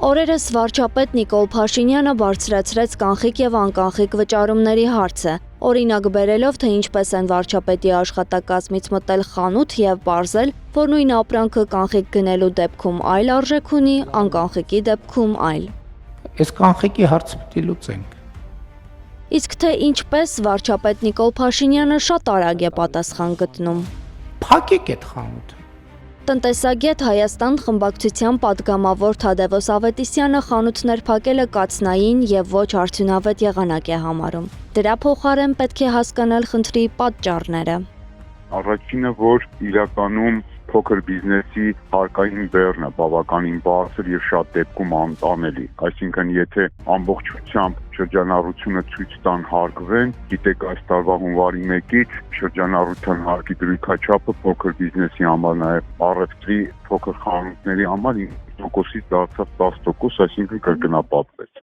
Օրերս վարչապետ Նիկոլ Փաշինյանը բարձրացրեց կանխիկ եւ անկանխիկ վճարումների հարցը, օրինակ բերելով, թե ինչպես են վարչապետի աշխատակազմից մտել խանութ եւ պարզել, որ նույն ապրանքը կանխիկ գնելու դեպքում այլ արժեք ունի, անկանխիկի դեպքում այլ։ Այս կանխիկի հարցը պետք է լուծենք։ Իսկ թե ինչպես վարչապետ Նիկոլ Փաշինյանը շատ արագ է պատասխան գտնում։ Փակեք այդ խանութը։ Տնտեսագետ Հայաստան խմբակցության պատգամավոր Թադևոս Ավետիսյանը խանութներ փակելը կացնային եւ ոչ արդյունավետ եղանակ է համարում։ Դրա փոխարեն պետք է հասկանալ խնդրի պատճառները։ Առաջինը, որ իրականում փոքր բիզնեսի հարկային բեռնը բավականին բարձր եւ շատ դեպքում անտանելի, այսինքն եթե ամբողջությամբ շրջանառությունը ցույց տան հարգվեն, գիտեք այս տարվա հունվարի 1-ից շրջանառության հարկի դրույքաչափը փոքր բիզնեսի համար նաեւ առևտրի փոքր խանութների համար 9%-ից դարձավ 10%, այսինքն կրկնապատվեց։